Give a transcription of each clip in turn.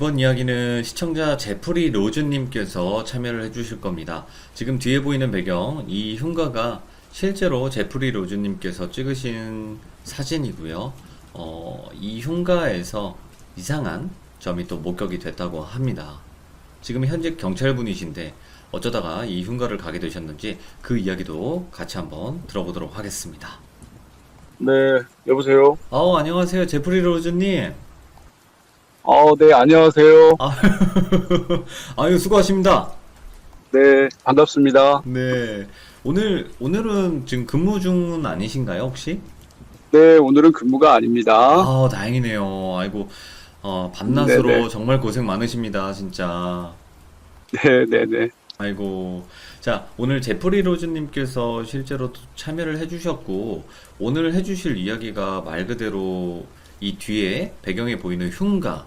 이번 이야기는 시청자 제프리 로즈님께서 참여를 해주실 겁니다. 지금 뒤에 보이는 배경, 이 흉가가 실제로 제프리 로즈님께서 찍으신 사진이고요. 이 흉가에서 이상한 점이 또 목격이 됐다고 합니다. 지금 현직 경찰분이신데 어쩌다가 이 흉가를 가게 되셨는지 그 이야기도 같이 한번 들어보도록 하겠습니다. 네, 여보세요? 안녕하세요. 제프리 로즈님. 네, 안녕하세요. 아, 아유, 수고하십니다. 네, 반갑습니다. 네. 오늘은 지금 근무 중은 아니신가요, 혹시? 네, 오늘은 근무가 아닙니다. 다행이네요. 아이고, 네네. 밤낮으로 정말 고생 많으십니다, 진짜. 네네네. 아이고. 자, 오늘 제프리 로즈님께서 실제로 또 참여를 해주셨고, 오늘 해주실 이야기가 말 그대로 이 뒤에 배경에 보이는 흉가,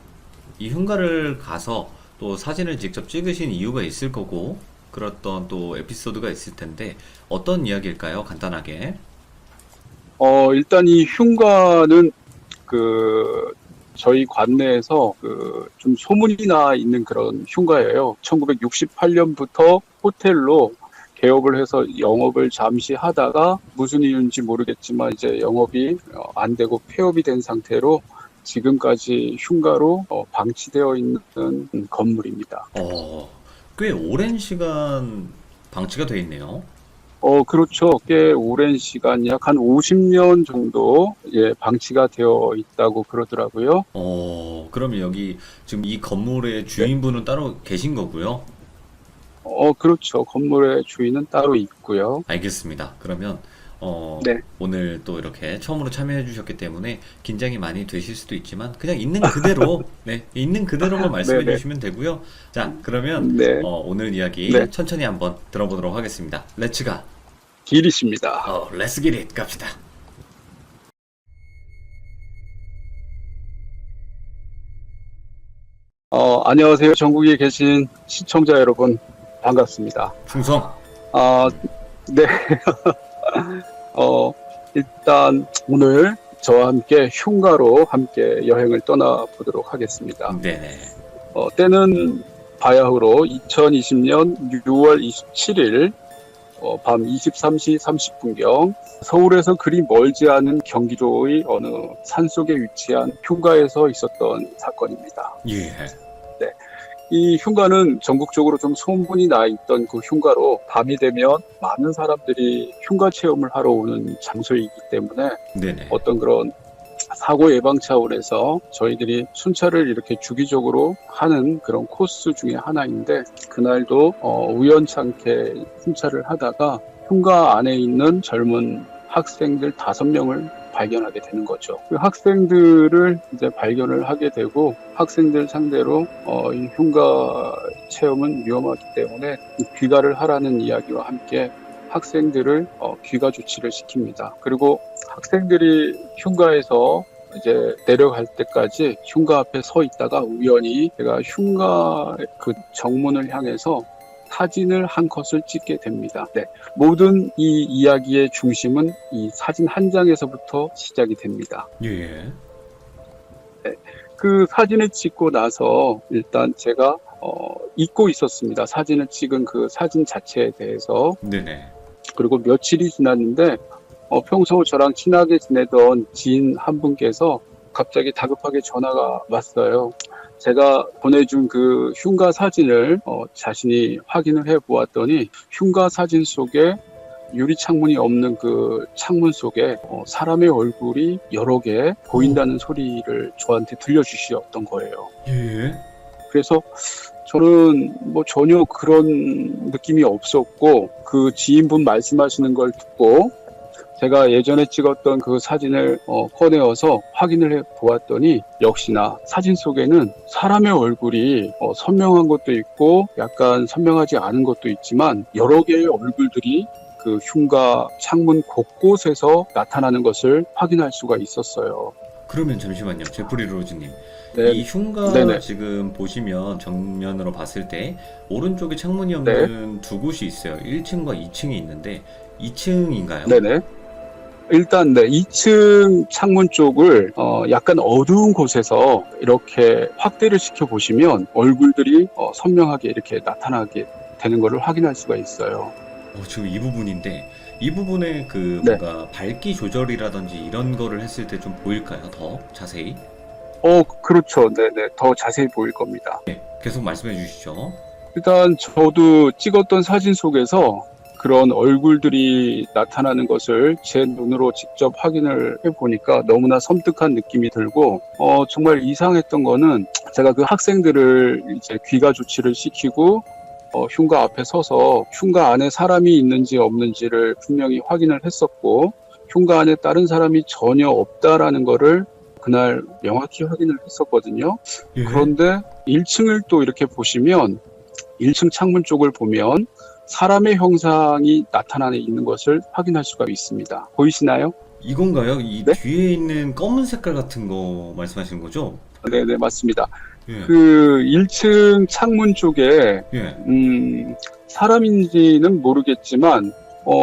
이 흉가를 가서 또 사진을 직접 찍으신 이유가 있을 거고, 그랬던 또 에피소드가 있을 텐데, 어떤 이야기일까요? 간단하게. 일단 이 흉가는 저희 관내에서 좀 소문이 나 있는 그런 흉가예요. 1968년부터 호텔로 개업을 해서 영업을 잠시 하다가 무슨 이유인지 모르겠지만 이제 영업이 안 되고 폐업이 된 상태로 지금까지 흉가로 방치되어 있는 건물입니다. 어, 꽤 오랜 시간 방치가 돼 있네요. 그렇죠. 꽤 오랜 시간, 약 한 50년 정도, 예, 방치가 되어 있다고 그러더라고요. 그러면 여기 지금 이 건물의 네. 주인분은 따로 계신 거고요. 그렇죠. 건물의 주인은 따로 있고요. 알겠습니다. 그러면 네. 오늘 또 이렇게 처음으로 참여해 주셨기 때문에 긴장이 많이 되실 수도 있지만 그냥 있는 그대로 네, 있는 그대로만 말씀해 네네. 주시면 되고요. 자, 그러면 네. 오늘 이야기 네. 천천히 한번 들어보도록 하겠습니다. 렛츠가 길이십니다. 렛츠 기릿 갑시다. 안녕하세요. 전국에 계신 시청자 여러분. 반갑습니다. 충성. 아, 네. 어, 일단 오늘 저와 함께 흉가로 함께 여행을 떠나보도록 하겠습니다. 네네. 때는 바야흐로 2020년 6월 27일 밤 23시 30분경 서울에서 그리 멀지 않은 경기도의 어느 산속에 위치한 흉가에서 있었던 사건입니다. 예. 네. 이 흉가는 전국적으로 좀 소문이 나 있던 그 흉가로 밤이 되면 많은 사람들이 흉가 체험을 하러 오는 장소이기 때문에 네네. 어떤 그런 사고 예방 차원에서 저희들이 순찰을 이렇게 주기적으로 하는 그런 코스 중에 하나인데 그날도 우연찮게 순찰을 하다가 흉가 안에 있는 젊은 학생들 5명을 발견하게 되는 거죠. 그 학생들을 이제 발견을 하게 되고 학생들 상대로 이 흉가 체험은 위험하기 때문에 귀가를 하라는 이야기와 함께 학생들을 귀가 조치를 시킵니다. 그리고 학생들이 흉가에서 이제 내려갈 때까지 흉가 앞에 서 있다가 우연히 제가 흉가 그 정문을 향해서 사진을 한 컷을 찍게 됩니다. 네. 모든 이 이야기의 중심은 이 사진 한 장에서부터 시작이 됩니다. 예. 네. 그 사진을 찍고 나서 일단 제가 잊고 있었습니다. 사진을 찍은 그 사진 자체에 대해서. 네네. 그리고 며칠이 지났는데 평소 저랑 친하게 지내던 지인 한 분께서 갑자기 다급하게 전화가 왔어요. 제가 보내준 그 흉가 사진을 자신이 확인을 해 보았더니 흉가 사진 속에 유리 창문이 없는 그 창문 속에 사람의 얼굴이 여러 개 보인다는 소리를 저한테 들려주셨던 거예요. 예. 그래서 저는 뭐 전혀 그런 느낌이 없었고 그 지인분 말씀하시는 걸 듣고 제가 예전에 찍었던 그 사진을 꺼내어서 확인을 해 보았더니 역시나 사진 속에는 사람의 얼굴이 선명한 것도 있고 약간 선명하지 않은 것도 있지만 여러 개의 얼굴들이 그 흉가 창문 곳곳에서 나타나는 것을 확인할 수가 있었어요. 그러면 잠시만요. 제프리 로즈님. 네, 이 흉가 네네, 지금 보시면 정면으로 봤을 때 오른쪽에 창문이 네, 없는 두 곳이 있어요. 1층과 2층이 있는데 2층인가요? 네네. 일단 네, 2층 창문 쪽을 약간 어두운 곳에서 이렇게 확대를 시켜 보시면 얼굴들이 선명하게 이렇게 나타나게 되는 것을 확인할 수가 있어요. 지금 이 부분인데 이 부분에 그 네. 뭔가 밝기 조절이라든지 이런 거를 했을 때 좀 보일까요? 더 자세히? 그렇죠. 네네. 더 자세히 보일 겁니다. 네, 계속 말씀해 주시죠. 일단 저도 찍었던 사진 속에서 그런 얼굴들이 나타나는 것을 제 눈으로 직접 확인을 해보니까 너무나 섬뜩한 느낌이 들고, 정말 이상했던 거는 제가 그 학생들을 이제 귀가 조치를 시키고, 흉가 앞에 서서 흉가 안에 사람이 있는지 없는지를 분명히 확인을 했었고, 흉가 안에 다른 사람이 전혀 없다라는 거를 그날 명확히 확인을 했었거든요. 예. 그런데 1층을 또 이렇게 보시면 1층 창문 쪽을 보면 사람의 형상이 나타나 있는 것을 확인할 수가 있습니다. 보이시나요? 이건가요? 이 네? 뒤에 있는 검은 색깔 같은 거 말씀하시는 거죠? 네네, 맞습니다. 예. 그 1층 창문 쪽에 예. 사람인지는 모르겠지만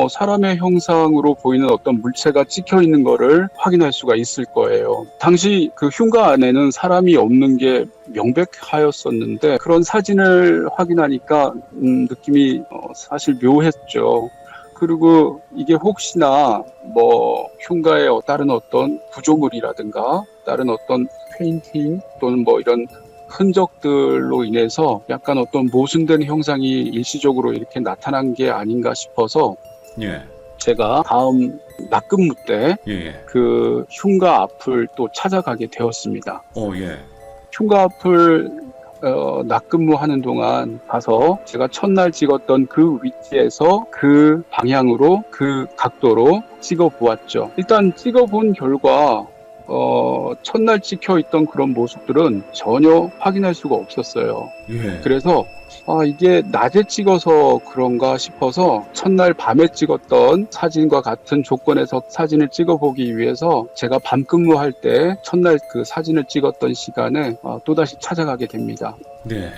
사람의 형상으로 보이는 어떤 물체가 찍혀 있는 거를 확인할 수가 있을 거예요. 당시 그 흉가 안에는 사람이 없는 게 명백하였었는데 그런 사진을 확인하니까 느낌이 사실 묘했죠. 그리고 이게 혹시나 뭐 흉가의 다른 어떤 구조물이라든가 다른 어떤 페인팅 또는 뭐 이런 흔적들로 인해서 약간 어떤 모순된 형상이 일시적으로 이렇게 나타난 게 아닌가 싶어서 예. 제가 다음 낮근무 때 예. 그 흉가 앞을 또 찾아가게 되었습니다. 예. 흉가 앞을 낮근무하는 동안 가서 제가 첫날 찍었던 그 위치에서 그 방향으로 그 각도로 찍어 보았죠. 일단 찍어 본 결과 첫날 찍혀 있던 그런 모습들은 전혀 확인할 수가 없었어요. 예. 그래서 이게 낮에 찍어서 그런가 싶어서 첫날 밤에 찍었던 사진과 같은 조건에서 사진을 찍어보기 위해서 제가 밤 근무할 때 첫날 그 사진을 찍었던 시간에 또다시 찾아가게 됩니다. 네.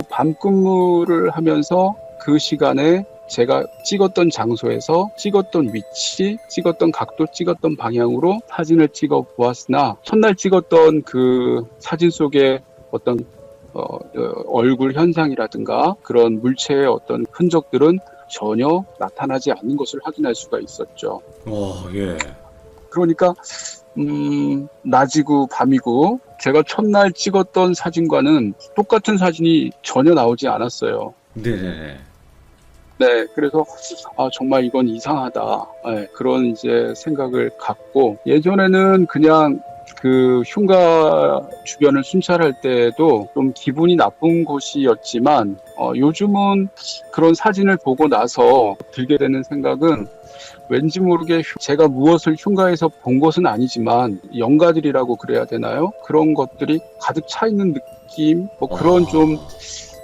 밤 근무를 하면서 그 시간에 제가 찍었던 장소에서 찍었던 위치, 찍었던 각도, 찍었던 방향으로 사진을 찍어 보았으나 첫날 찍었던 그 사진 속에 어떤 얼굴 현상이라든가 그런 물체의 어떤 흔적들은 전혀 나타나지 않는 것을 확인할 수가 있었죠. 예. 그러니까 낮이고 밤이고 제가 첫날 찍었던 사진과는 똑같은 사진이 전혀 나오지 않았어요. 네네네. 네, 그래서 정말 이건 이상하다. 네, 그런 이제 생각을 갖고 예전에는 그냥 그 흉가 주변을 순찰할 때도 좀 기분이 나쁜 곳이었지만 요즘은 그런 사진을 보고 나서 들게 되는 생각은 왠지 모르게 제가 무엇을 흉가에서 본 것은 아니지만 영가들이라고 그래야 되나요? 그런 것들이 가득 차 있는 느낌, 뭐 그런 좀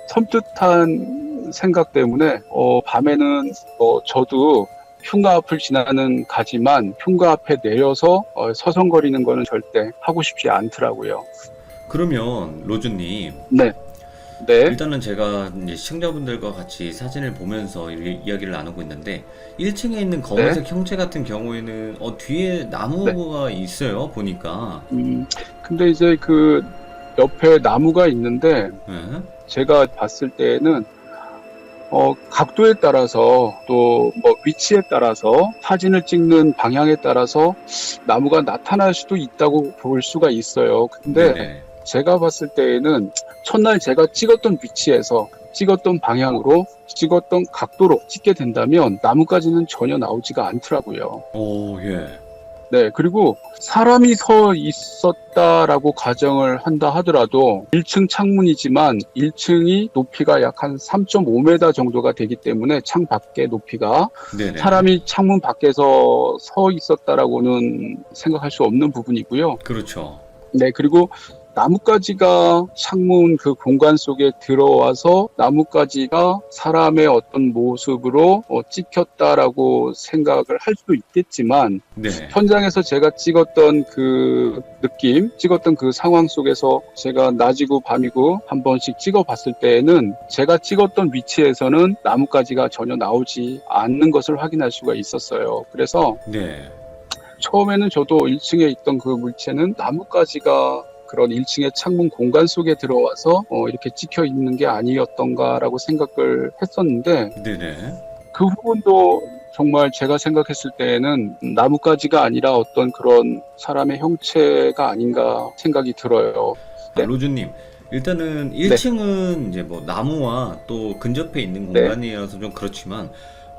섬뜩한 생각 때문에 밤에는 저도 흉가 앞을 지나는 가지만 흉가 앞에 내려서 서성거리는 거는 절대 하고 싶지 않더라고요. 그러면 로즈님, 네. 일단은 제가 이제 시청자분들과 같이 사진을 보면서 이야기를 나누고 있는데 1층에 있는 검은색 형체 같은 경우에는 뒤에 나무가 있어요, 보니까. 근데 이제 그 옆에 나무가 있는데 네. 제가 봤을 때는 각도에 따라서 또 뭐 위치에 따라서 사진을 찍는 방향에 따라서 나무가 나타날 수도 있다고 볼 수가 있어요. 근데 네네. 제가 봤을 때에는 첫날 제가 찍었던 위치에서 찍었던 방향으로 찍었던 각도로 찍게 된다면 나무까지는 전혀 나오지가 않더라고요. 예. 네, 그리고 사람이 서 있었다라고 가정을 한다 하더라도 1층 창문이지만 1층이 높이가 약 한 3.5m 정도가 되기 때문에 창 밖의 높이가 네네. 사람이 창문 밖에서 서 있었다라고는 생각할 수 없는 부분이고요. 그렇죠. 네, 그리고 나뭇가지가 창문 그 공간 속에 들어와서 나뭇가지가 사람의 어떤 모습으로 찍혔다라고 생각을 할 수도 있겠지만 네. 현장에서 제가 찍었던 그 느낌, 찍었던 그 상황 속에서 제가 낮이고 밤이고 한 번씩 찍어봤을 때에는 제가 찍었던 위치에서는 나뭇가지가 전혀 나오지 않는 것을 확인할 수가 있었어요. 그래서 네. 처음에는 저도 1층에 있던 그 물체는 나뭇가지가 그런 1층의 창문 공간 속에 들어와서 이렇게 찍혀 있는 게 아니었던가라고 생각을 했었는데, 네네. 그 부분도 정말 제가 생각했을 때에는 나뭇가지가 아니라 어떤 그런 사람의 형체가 아닌가 생각이 들어요. 네. 로즈님, 일단은 1층은 이제 뭐 나무와 또 근접해 있는 네. 공간이어서 좀 그렇지만,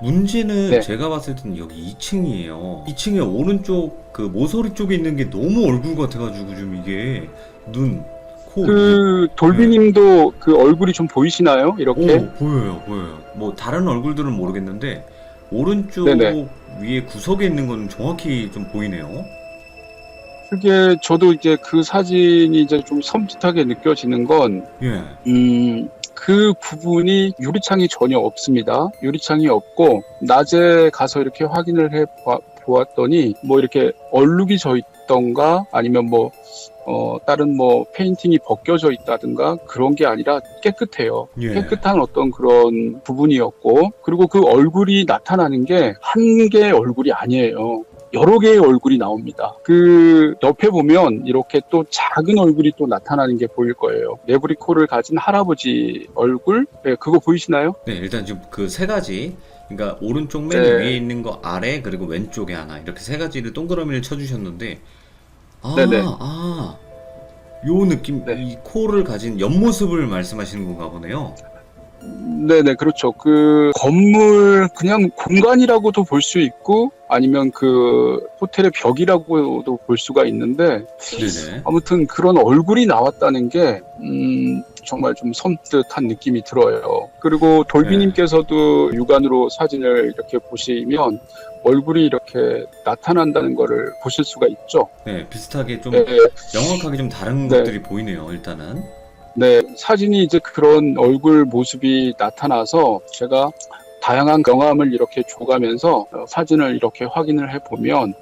문제는 네. 제가 봤을 때는 여기 2층이에요. 2층에 오른쪽 그 모서리 쪽에 있는 게 너무 얼굴 같아가지고 좀 이게 눈, 코, 그 돌비님도 그 얼굴이 좀 보이시나요? 이렇게? 오, 보여요, 보여요. 뭐 다른 얼굴들은 모르겠는데 오른쪽 네네. 위에 구석에 있는 건 정확히 좀 보이네요. 그게 저도 이제 그 사진이 이제 좀 섬찟하게 느껴지는 건, 예. 그 부분이 유리창이 전혀 없습니다. 유리창이 없고, 낮에 가서 이렇게 확인을 보았더니, 뭐 이렇게 얼룩이 져 있던가, 아니면 뭐, 다른 뭐, 페인팅이 벗겨져 있다든가, 그런 게 아니라 깨끗해요. 예. 깨끗한 어떤 그런 부분이었고, 그리고 그 얼굴이 나타나는 게 한 개의 얼굴이 아니에요. 여러 개의 얼굴이 나옵니다. 그 옆에 보면 이렇게 또 작은 얼굴이 또 나타나는 게 보일 거예요. 레브리코를 가진 할아버지 얼굴? 네, 그거 보이시나요? 네, 일단 지금 그 세 가지, 그러니까 오른쪽 맨 네. 위에 있는 거 아래, 그리고 왼쪽에 하나, 이렇게 세 가지를 동그라미를 쳐주셨는데, 네네. 요 느낌, 네. 이 코를 가진 옆모습을 말씀하시는 건가 보네요. 네네, 그렇죠. 그 건물 그냥 공간이라고도 볼 수 있고, 아니면 그 호텔의 벽이라고도 볼 수가 있는데, 네네. 아무튼 그런 얼굴이 나왔다는 게 정말 좀 섬뜩한 느낌이 들어요. 그리고 돌비님께서도 육안으로 사진을 이렇게 보시면 얼굴이 이렇게 나타난다는 거를 보실 수가 있죠. 네, 비슷하게 좀 네, 명확하게 좀 다른 네. 것들이 보이네요, 일단은. 네, 사진이 이제 그런 얼굴 모습이 나타나서 제가 다양한 경험을 이렇게 줘가면서 사진을 이렇게 확인을 해보면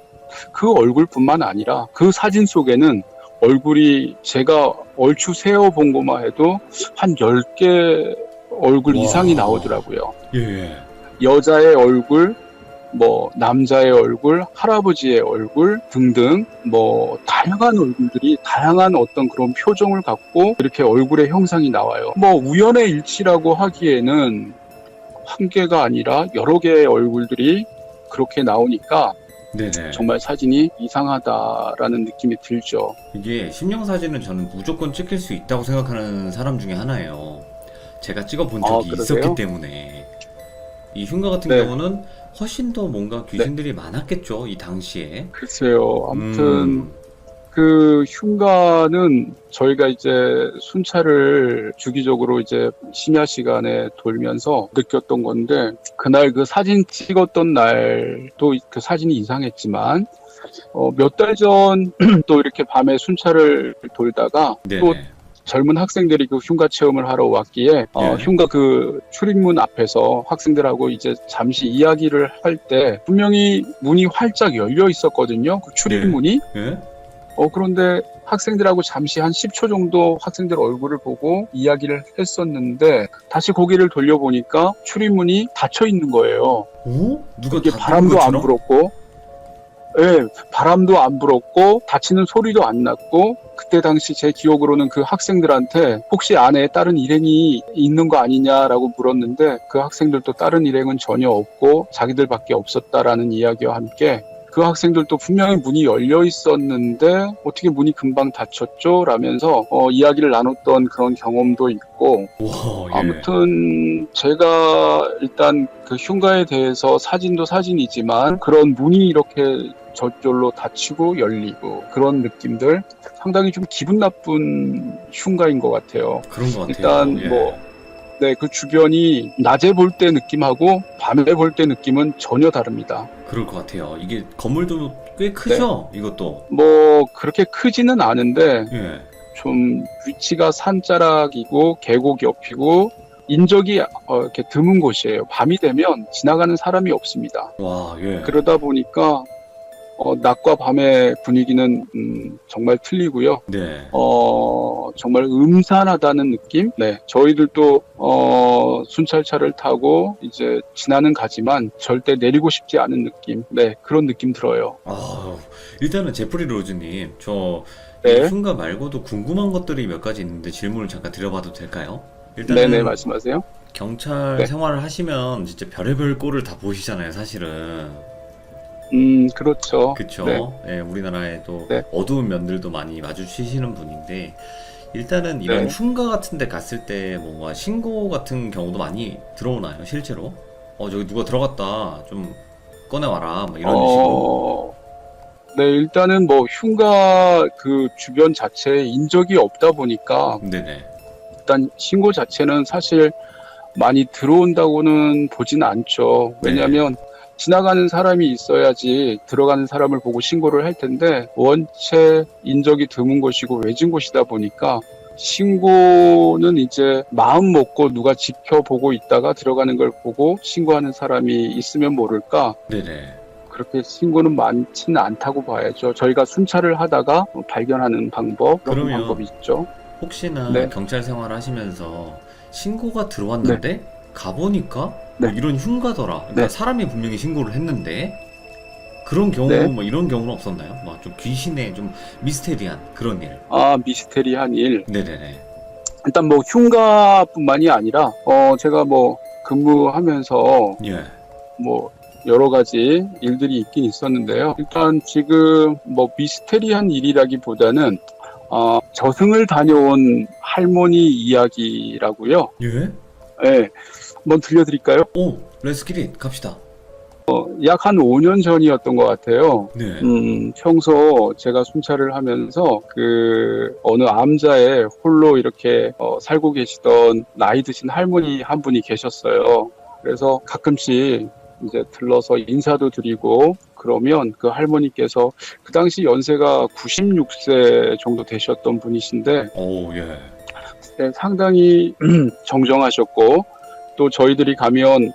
그 얼굴뿐만 아니라 그 사진 속에는 얼굴이 제가 얼추 세어본 것만 해도 한 10개 얼굴 와. 이상이 나오더라고요. 예. 여자의 얼굴, 뭐 남자의 얼굴, 할아버지의 얼굴 등등 뭐 다양한 얼굴들이 다양한 어떤 그런 표정을 갖고 이렇게 얼굴의 형상이 나와요. 뭐 우연의 일치라고 하기에는 한 개가 아니라 여러 개의 얼굴들이 그렇게 나오니까 네네. 정말 사진이 이상하다라는 느낌이 들죠. 이게 심령 사진은 저는 무조건 찍힐 수 있다고 생각하는 사람 중에 하나예요. 제가 찍어본 적이 그러세요? 있었기 때문에. 이 흉가 같은 네. 경우는 훨씬 더 뭔가 귀신들이 많았겠죠, 이 당시에. 글쎄요. 아무튼 음, 그 흉가는 저희가 이제 순찰을 주기적으로 이제 심야 시간에 돌면서 느꼈던 건데, 그날 그 사진 찍었던 날도 그 사진이 이상했지만 몇 달 전 또 이렇게 밤에 순찰을 돌다가 또 네네. 젊은 학생들이 그 흉가 체험을 하러 왔기에 흉가 그 출입문 앞에서 학생들하고 이제 잠시 이야기를 할 때 분명히 문이 활짝 열려 있었거든요. 그 출입문이. 예? 그런데 학생들하고 잠시 한 10초 정도 학생들 얼굴을 보고 이야기를 했었는데 다시 고개를 돌려보니까 출입문이 닫혀 있는 거예요. 오? 누가 이게 다 바람도 안 것처럼? 불었고, 예, 바람도 안 불었고, 닫히는 소리도 안 났고, 그때 당시 제 기억으로는 그 학생들한테 혹시 안에 다른 일행이 있는 거 아니냐라고 물었는데 그 학생들도 다른 일행은 전혀 없고 자기들밖에 없었다라는 이야기와 함께 그 학생들도 분명히 문이 열려 있었는데 어떻게 문이 금방 닫혔죠? 라면서 이야기를 나눴던 그런 경험도 있고, 와, 예. 아무튼 제가 일단 그 흉가에 대해서 사진도 사진이지만 그런 문이 이렇게 저절로 닫히고 열리고 그런 느낌들 상당히 좀 기분 나쁜 흉가인 것 같아요. 그런 것 같아요. 일단 예. 뭐 네, 그 주변이 낮에 볼 때 느낌하고 밤에 볼 때 느낌은 전혀 다릅니다. 그럴 것 같아요. 이게 건물도 꽤 크죠? 이것도. 뭐 그렇게 크지는 않은데 예. 좀 위치가 산자락이고 계곡 옆이고 인적이 이렇게 드문 곳이에요. 밤이 되면 지나가는 사람이 없습니다. 와, 예. 그러다 보니까 낮과 밤의 분위기는 정말 틀리고요. 네. 정말 음산하다는 느낌? 네, 저희들도 순찰차를 타고 이제 지나는 가지만 절대 내리고 싶지 않은 느낌. 네, 그런 느낌 들어요. 일단은 제프리 로즈님, 저 이 네, 흉가 말고도 궁금한 것들이 몇 가지 있는데 질문을 잠깐 드려봐도 될까요? 네네, 일단은 말씀하세요. 경찰 네, 생활을 하시면 진짜 별의별 꼴을 다 보시잖아요, 사실은. 그렇죠. 네, 그쵸? 예, 우리나라에도 네, 어두운 면들도 많이 마주치시는 분인데, 일단은 이런 네. 흉가 같은 데 갔을 때 뭔가 신고 같은 경우도 많이 들어오나요, 실제로? 저기 누가 들어갔다, 좀 꺼내와라, 뭐 이런 식으로. 어, 네, 일단은 뭐 흉가 그 주변 자체에 인적이 없다 보니까 네네. 일단 신고 자체는 사실 많이 들어온다고는 보진 않죠. 네. 왜냐하면 지나가는 사람이 있어야지 들어가는 사람을 보고 신고를 할 텐데 원체 인적이 드문 곳이고 외진 곳이다 보니까 신고는 이제 마음 먹고 누가 지켜보고 있다가 들어가는 걸 보고 신고하는 사람이 있으면 모를까 네네. 그렇게 신고는 많지는 않다고 봐야죠. 저희가 순찰을 하다가 발견하는 방법 그런 그러면 방법이 있죠. 혹시나 네, 경찰 생활 하시면서 신고가 네, 들어왔는데 가보니까 뭐 네, 이런 흉가더라. 그러니까 네, 사람이 분명히 신고를 했는데 그런 경우 네. 뭐 이런 경우는 없었나요? 막 좀 귀신의 좀 미스테리한 그런 일. 미스테리한 일. 네네네. 일단 뭐 흉가뿐만이 아니라 제가 뭐 근무하면서 예. 뭐 여러 가지 일들이 있긴 있었는데요. 일단 지금 뭐 미스테리한 일이라기보다는 저승을 다녀온 할머니 이야기라고요. 예? 네, 한번 들려드릴까요? 오, 렛츠기릿 갑시다. 약 한 5년 전이었던 것 같아요. 네. 평소 제가 순찰을 하면서 그 어느 암자에 홀로 이렇게 살고 계시던 나이 드신 할머니 한 분이 계셨어요. 그래서 가끔씩 이제 들러서 인사도 드리고 그러면 그 할머니께서 그 당시 연세가 96세 정도 되셨던 분이신데 오, 예. 네, 상당히 정정하셨고 또 저희들이 가면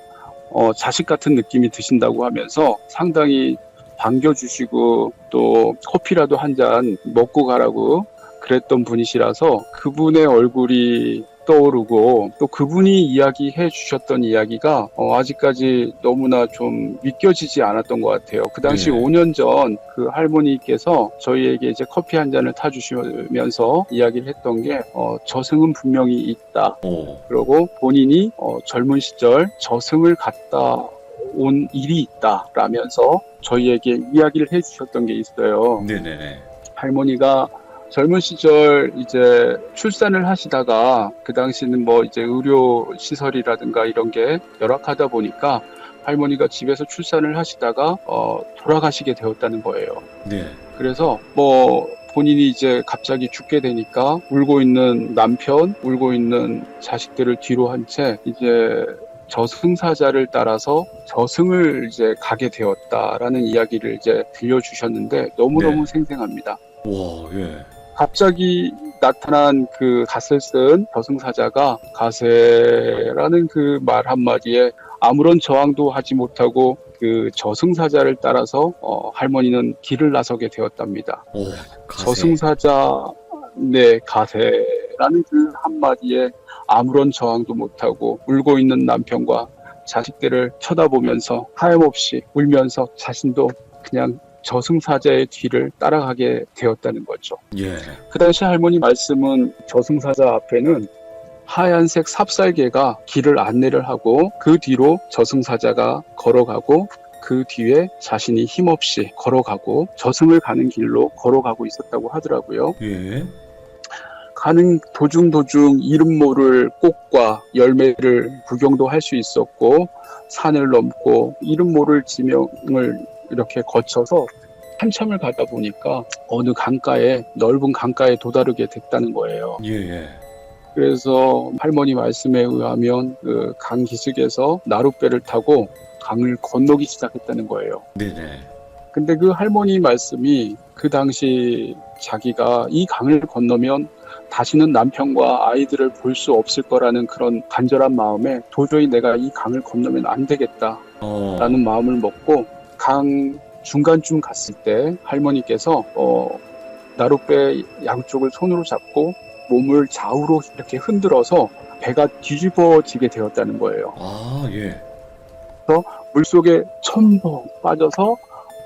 자식 같은 느낌이 드신다고 하면서 상당히 반겨주시고 또 커피라도 한 잔 먹고 가라고 그랬던 분이시라서 그분의 얼굴이 떠오르고 또 그분이 이야기해 주셨던 이야기가 아직까지 너무나 좀 믿겨지지 않았던 것 같아요. 그 당시 네. 5년 전 그 할머니께서 저희에게 이제 커피 한 잔을 타주시면서 이야기를 했던 게 저승은 분명히 있다. 오. 그리고 본인이 젊은 시절 저승을 갔다 온 일이 있다라면서 저희에게 이야기를 해주셨던 게 있어요. 네네네. 할머니가 젊은 시절 이제 출산을 하시다가 그 당시는 뭐 이제 의료 시설이라든가 이런 게 열악하다 보니까 할머니가 집에서 출산을 하시다가 돌아가시게 되었다는 거예요. 네. 그래서 뭐 본인이 이제 갑자기 죽게 되니까 울고 있는 남편, 울고 있는 자식들을 뒤로 한 채 이제 저승사자를 따라서 저승을 이제 가게 되었다라는 이야기를 이제 들려주셨는데 네. 너무너무 생생합니다. 와, 예. 갑자기 나타난 그 갓을 쓴 저승사자가 가세라는 그 말 한마디에 아무런 저항도 하지 못하고 그 저승사자를 따라서 할머니는 길을 나서게 되었답니다. 오, 가세. 저승사자 네 가세라는 그 한마디에 아무런 저항도 못하고 울고 있는 남편과 자식들을 쳐다보면서 하염없이 울면서 자신도 그냥 저승사자의 뒤를 따라가게 되었다는 거죠. 예. 그 당시 할머니 말씀은 저승사자 앞에는 하얀색 삽살개가 길을 안내를 하고 그 뒤로 저승사자가 걸어가고 그 뒤에 자신이 힘없이 걸어가고 저승을 가는 길로 걸어가고 있었다고 하더라고요. 예. 가는 도중 이름 모를 꽃과 열매를 구경도 할 수 있었고 산을 넘고 이름 모를 지명을 이렇게 거쳐서 한참을 가다 보니까 어느 강가에 넓은 강가에 도다르게 됐다는 거예요. 예, 예. 그래서 할머니 말씀에 의하면 그 강 기슭에서 나룻배를 타고 강을 건너기 시작했다는 거예요. 네네. 근데 그 할머니 말씀이 그 당시 자기가 이 강을 건너면 다시는 남편과 아이들을 볼 수 없을 거라는 그런 간절한 마음에 도저히 내가 이 강을 건너면 안 되겠다라는 어, 마음을 먹고 강 중간쯤 갔을 때 할머니께서 나룻배 양쪽을 손으로 잡고 몸을 좌우로 이렇게 흔들어서 배가 뒤집어지게 되었다는 거예요. 아, 예. 물속에 첨벙 빠져서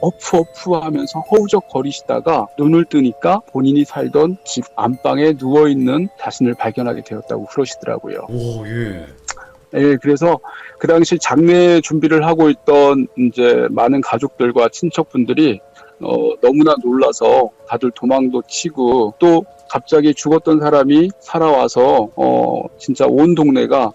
어프어프 하면서 허우적거리시다가 눈을 뜨니까 본인이 살던 집 안방에 누워있는 자신을 발견하게 되었다고 그러시더라고요. 오, 예. 예, 그래서 그 당시 장례 준비를 하고 있던 이제 많은 가족들과 친척분들이 너무나 놀라서 다들 도망도 치고 또 갑자기 죽었던 사람이 살아와서 진짜 온 동네가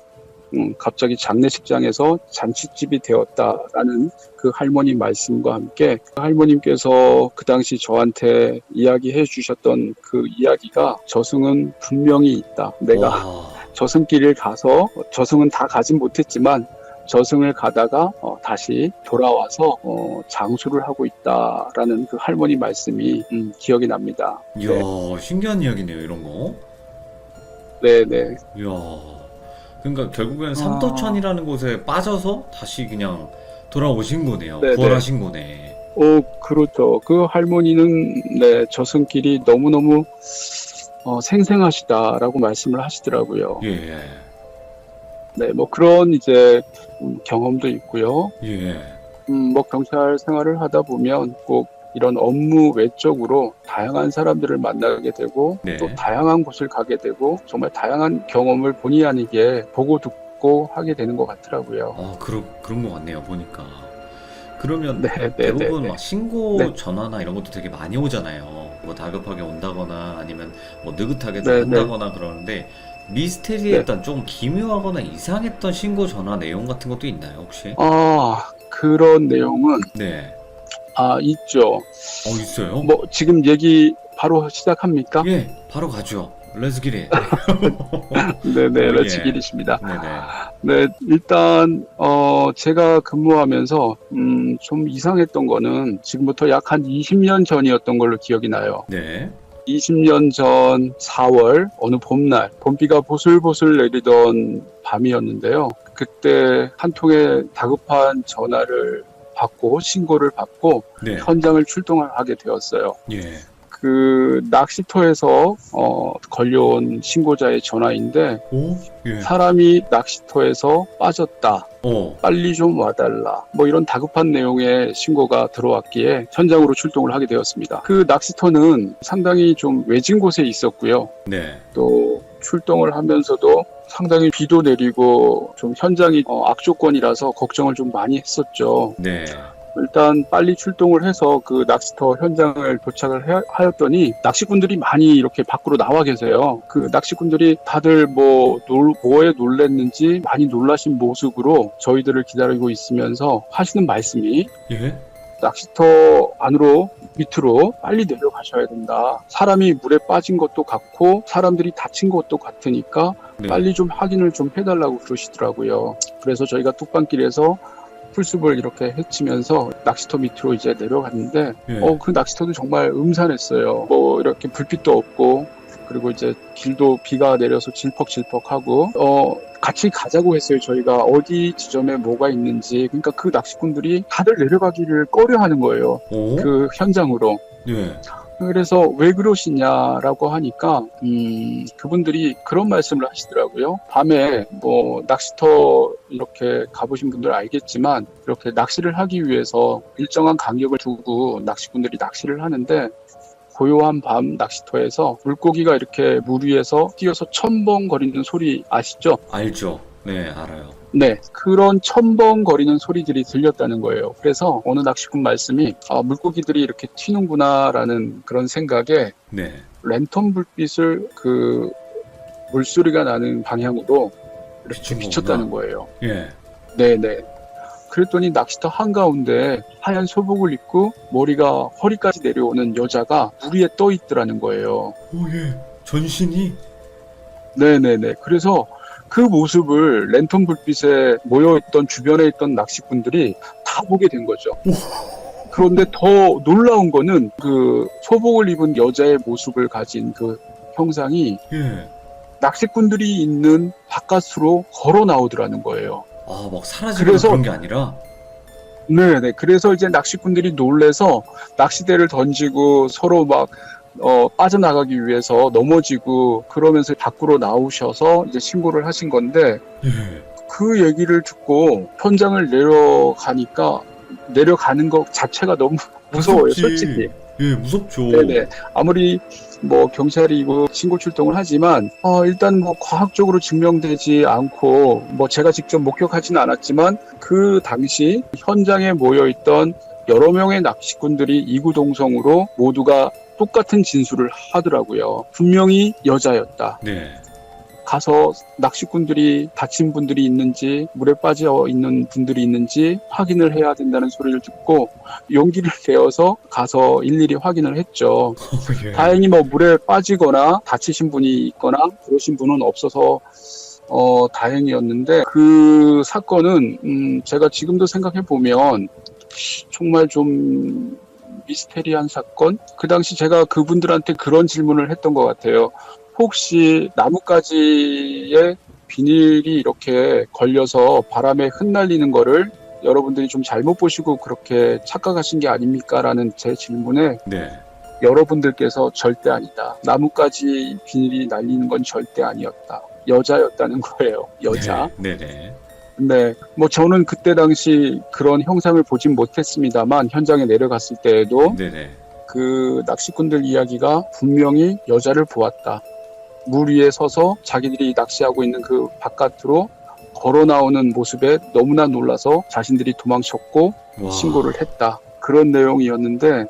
갑자기 장례식장에서 잔치집이 되었다라는 그 할머니 말씀과 함께 할머님께서 그 당시 저한테 이야기해 주셨던 그 이야기가 저승은 분명히 있다. 내가 와. 저승길을 가서 저승은 다 가진 못했지만 저승을 가다가 다시 돌아와서 장수를 하고 있다라는 그 할머니 말씀이 기억이 납니다. 이야, 신기한 이야기네요, 이런 거. 네네. 이야. 그러니까 결국엔 삼도천이라는 곳에 빠져서 다시 그냥 돌아오신 거네요. 네네. 부활하신 거네. 그렇죠. 그 할머니는 네, 저승길이 너무너무 생생하시다라고 말씀을 하시더라고요. 예. 네, 뭐 그런 이제 경험도 있고요. 예. 뭐 경찰 생활을 하다 보면 꼭 이런 업무 외적으로 다양한 사람들을 만나게 되고 네. 또 다양한 곳을 가게 되고 정말 다양한 경험을 본의 아니게 보고 듣고 하게 되는 것 같더라고요. 아, 그런 것 같네요, 보니까. 그러면 네, 대부분 네. 막 신고 네. 전화나 이런 것도 되게 많이 오잖아요. 뭐 다급하게 온다거나 아니면 뭐 느긋하게 네, 한다거나 그러는데 미스테리했던 네. 좀 기묘하거나 이상했던 신고 전화 내용 같은 것도 있나요, 혹시? 그런 내용은 네. 있죠. 있어요? 뭐 지금 얘기 바로 시작합니까? 예, 바로 가죠. 렛츠기릿. 네네, 예. 렛츠기릿입니다. 네네. 네, 일단 제가 근무하면서 좀 이상했던 거는 지금부터 약 한 20년 전이었던 걸로 기억이 나요. 네. 20년 전 4월 어느 봄날 봄비가 보슬보슬 내리던 밤이었는데요. 그때 한 통의 다급한 전화를 받고 신고를 받고 네. 현장을 출동을 하게 되었어요. 예. 그 낚시터에서 걸려온 신고자의 전화인데 오? 예. 사람이 낚시터에서 빠졌다. 어. 빨리 좀 와달라. 뭐 이런 다급한 내용의 신고가 들어왔기에 현장으로 출동을 하게 되었습니다. 그 낚시터는 상당히 좀 외진 곳에 있었고요. 네. 또 출동을 하면서도 상당히 비도 내리고 좀 현장이 악조건이라서 걱정을 좀 많이 했었죠. 네. 일단 빨리 출동을 해서 그 낚시터 현장을 도착을 하였더니 낚시꾼들이 많이 이렇게 밖으로 나와 계세요. 그 낚시꾼들이 다들 뭐에 놀랬는지 많이 놀라신 모습으로 저희들을 기다리고 있으면서 하시는 말씀이 예? 낚시터 안으로 밑으로 빨리 내려가셔야 된다. 사람이 물에 빠진 것도 같고 사람들이 다친 것도 같으니까 네. 빨리 좀 확인을 좀 해달라고 그러시더라고요. 그래서 저희가 뚝방길에서 풀숲을 이렇게 헤치면서 낚시터 밑으로 이제 내려갔는데 예. 그 낚시터도 정말 음산했어요. 뭐 이렇게 불빛도 없고 그리고 이제 길도 비가 내려서 질퍽질퍽하고 같이 가자고 했어요. 저희가 어디 지점에 뭐가 있는지. 그러니까 그 낚시꾼들이 다들 내려가기를 꺼려하는 거예요. 오? 그 현장으로. 예. 그래서 왜 그러시냐라고 하니까 그분들이 그런 말씀을 하시더라고요. 밤에 뭐 낚시터 이렇게 가보신 분들 알겠지만 이렇게 낚시를 하기 위해서 일정한 간격을 두고 낚시꾼들이 낚시를 하는데 고요한 밤 낚시터에서 물고기가 이렇게 물 위에서 뛰어서 첨벙거리는 소리 아시죠? 알죠. 네, 알아요. 네, 그런 첨벙거리는 소리들이 들렸다는 거예요. 그래서 어느 낚시꾼 말씀이 물고기들이 이렇게 튀는구나라는 그런 생각에 네. 랜턴 불빛을 그 물소리가 나는 방향으로 이렇게 비춘 비쳤다는 거구나. 거예요. 예. 네네. 그랬더니 낚시터 한가운데 하얀 소복을 입고 머리가 허리까지 내려오는 여자가 물 위에 떠 있더라는 거예요. 오, 예. 전신이? 네네네. 그래서 그 모습을 랜턴 불빛에 모여있던 주변에 있던 낚시꾼들이 다 보게 된 거죠. 그런데 더 놀라운 거는 그 소복을 입은 여자의 모습을 가진 그 형상이 예. 낚시꾼들이 있는 바깥으로 걸어 나오더라는 거예요. 막 사라지거나 그래서- 그런 게 아니라? 네네. 그래서 이제 낚시꾼들이 놀래서 낚시대를 던지고 서로 막 빠져나가기 위해서 넘어지고 그러면서 밖으로 나오셔서 이제 신고를 하신 건데 예. 그 얘기를 듣고 현장을 내려가니까 내려가는 것 자체가 너무 무서워요, 무섭지. 솔직히. 예, 무섭죠. 네네. 아무리 뭐 경찰이고 신고 출동을 하지만 일단 뭐 과학적으로 증명되지 않고 뭐 제가 직접 목격하지는 않았지만 그 당시 현장에 모여 있던 여러 명의 낚시꾼들이 이구동성으로 모두가 똑같은 진술을 하더라고요. 분명히 여자였다. 네. 가서 낚시꾼들이 다친 분들이 있는지 물에 빠져 있는 분들이 있는지 확인을 해야 된다는 소리를 듣고 용기를 내어서 가서 일일이 확인을 했죠. 예. 다행히 뭐 물에 빠지거나 다치신 분이 있거나 그러신 분은 없어서 다행이었는데 그 사건은 제가 지금도 생각해 보면 정말 좀 미스테리한 사건? 그 당시 제가 그분들한테 그런 질문을 했던 것 같아요. 혹시 나뭇가지에 비닐이 이렇게 걸려서 바람에 흩날리는 거를 여러분들이 좀 잘못 보시고 그렇게 착각하신 게 아닙니까? 라는 제 질문에 네. 여러분들께서 절대 아니다. 나뭇가지 비닐이 날리는 건 절대 아니었다. 여자였다는 거예요. 여자. 네. 네네. 네, 뭐 저는 그때 당시 그런 형상을 보진 못했습니다만 현장에 내려갔을 때에도 네네. 그 낚시꾼들 이야기가 분명히 여자를 보았다. 물 위에 서서 자기들이 낚시하고 있는 그 바깥으로 걸어 나오는 모습에 너무나 놀라서 자신들이 도망쳤고 와. 신고를 했다. 그런 내용이었는데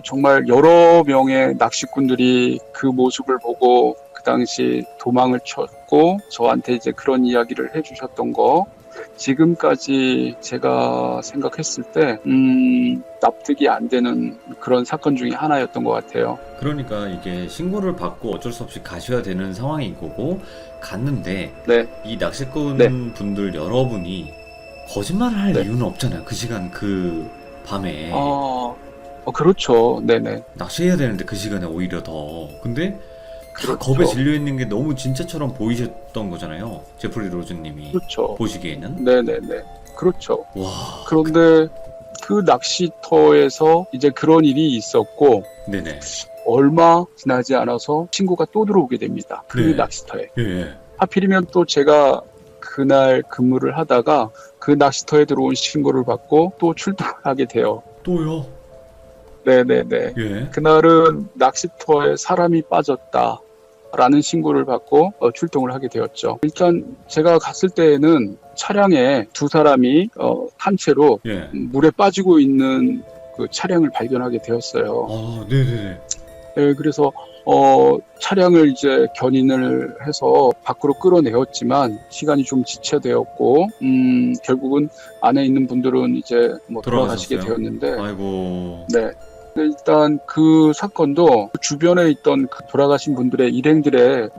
정말 여러 명의 낚시꾼들이 그 모습을 보고 그 당시 도망을 쳤고 저한테 이제 그런 이야기를 해주셨던 거 지금까지 제가 생각했을 때 납득이 안 되는 그런 사건 중에 하나였던 것 같아요. 그러니까 이게 신고를 받고 어쩔 수 없이 가셔야 되는 상황인 거고 갔는데 네, 이 낚시꾼 네. 분들 여러분이 거짓말을 할 네. 이유는 없잖아요. 그 시간 그 밤에 그렇죠. 네네. 낚시해야 되는데 그 시간에 오히려 더 근데 다 그렇죠. 겁에 질려 있는 게 너무 진짜처럼 보이셨던 거잖아요. 제프리 로즈님이 그렇죠. 보시기에는 네네네. 그렇죠. 와. 그런데 그 낚시터에서 이제 그런 일이 있었고 네네. 얼마 지나지 않아서 신고가 또 들어오게 됩니다. 그 네. 낚시터에. 예. 하필이면 또 제가 그날 근무를 하다가 그 낚시터에 들어온 신고를 받고 또 출동하게 돼요. 또요? 네네네. 예. 그날은 낚시터에 사람이 빠졌다. 라는 신고를 받고 출동을 하게 되었죠. 일단 제가 갔을 때에는 차량에 두 사람이 한 채로 예. 물에 빠지고 있는 그 차량을 발견하게 되었어요. 아, 네네네. 네, 그래서 차량을 이제 견인을 해서 밖으로 끌어내었지만 시간이 좀 지체되었고 결국은 안에 있는 분들은 이제 뭐 돌아가시게 돌아가셨어요? 되었는데 아이고. 네. 일단 그 사건도 주변에 있던 그 돌아가신 분들의 일행들의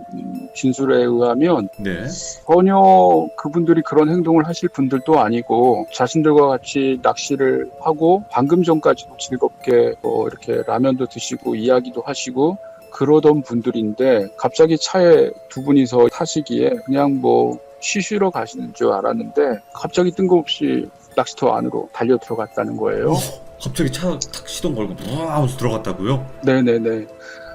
진술에 의하면 네. 전혀 그분들이 그런 행동을 하실 분들도 아니고 자신들과 같이 낚시를 하고 방금 전까지도 즐겁게 이렇게 라면도 드시고 이야기도 하시고 그러던 분들인데 갑자기 차에 두 분이서 타시기에 그냥 뭐 쉬쉬러 가시는 줄 알았는데 갑자기 뜬금없이 낚시터 안으로 달려 들어갔다는 거예요. 갑자기 차 탁 시동 걸고 와 하면서 들어갔다고요? 네네네.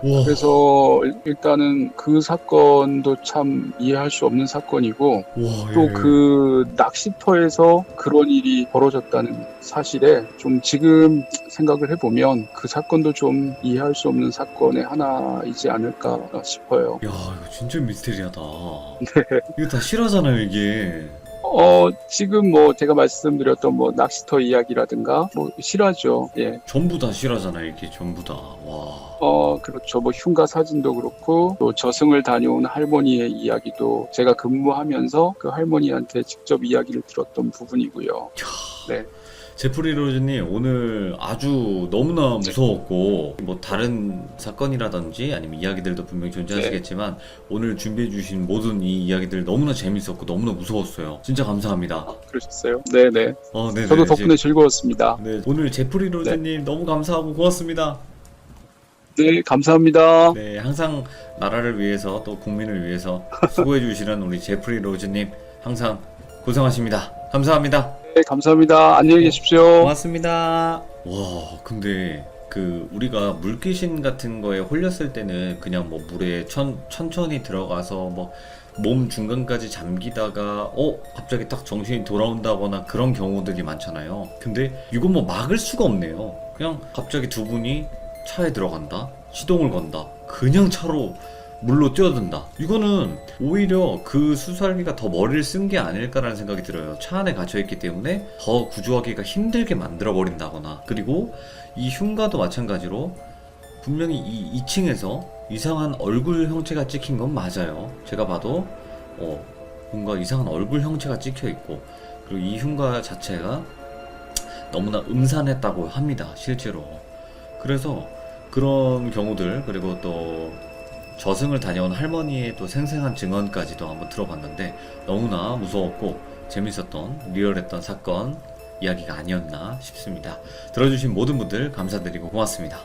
와. 그래서 일단은 그 사건도 참 이해할 수 없는 사건이고 와. 또 예. 그 낚시터에서 그런 일이 벌어졌다는 사실에 좀 지금 생각을 해보면 그 사건도 좀 이해할 수 없는 사건의 하나이지 않을까 싶어요. 야, 이거 진짜 미스테리하다. 네. 이거 다 실화잖아요, 이게. 지금 뭐 제가 말씀드렸던 뭐 낚시터 이야기라든가 뭐 실화죠. 예. 전부 다 실화잖아요, 이게 전부 다. 와. 그렇죠. 뭐 흉가 사진도 그렇고 또 저승을 다녀온 할머니의 이야기도 제가 근무하면서 그 할머니한테 직접 이야기를 들었던 부분이고요. 네. 제프리 로즈님 오늘 아주 너무나 무서웠고 뭐 다른 사건이라든지 아니면 이야기들도 분명히 존재하시겠지만 오늘 준비해 주신 모든 이 이야기들 너무나 재밌었고 너무나 무서웠어요. 진짜 감사합니다. 그러셨어요? 네네. 네네. 저도 덕분에 즐거웠습니다. 네, 오늘 제프리 로즈님 너무 감사하고 고맙습니다. 네, 감사합니다. 네, 항상 나라를 위해서 또 국민을 위해서 수고해 주시는 우리 제프리 로즈님 항상 고생하십니다. 감사합니다. 감사합니다. 안녕히 계십시오. 고맙습니다. 와, 근데 우리가 물귀신 같은 거에 홀렸을 때는 그냥 뭐 물에 천천히 들어가서 뭐 몸 중간까지 잠기다가 갑자기 딱 정신이 돌아온다거나 그런 경우들이 많잖아요. 근데 이건 뭐 막을 수가 없네요. 그냥 갑자기 두 분이 차에 들어간다, 시동을 건다, 그냥 차로 물로 뛰어든다. 이거는 오히려 그 수살기가 더 머리를 쓴 게 아닐까라는 생각이 들어요. 차 안에 갇혀있기 때문에 더 구조하기가 힘들게 만들어버린다거나. 그리고 이 흉가도 마찬가지로 분명히 이 2층에서 이상한 얼굴 형체가 찍힌 건 맞아요. 제가 봐도 뭔가 이상한 얼굴 형체가 찍혀 있고, 그리고 이 흉가 자체가 너무나 음산했다고 합니다, 실제로. 그래서 그런 경우들, 그리고 또 저승을 다녀온 할머니의 또 생생한 증언까지도 한번 들어봤는데 너무나 무서웠고 재밌었던, 리얼했던 사건 이야기가 아니었나 싶습니다. 들어주신 모든 분들 감사드리고 고맙습니다.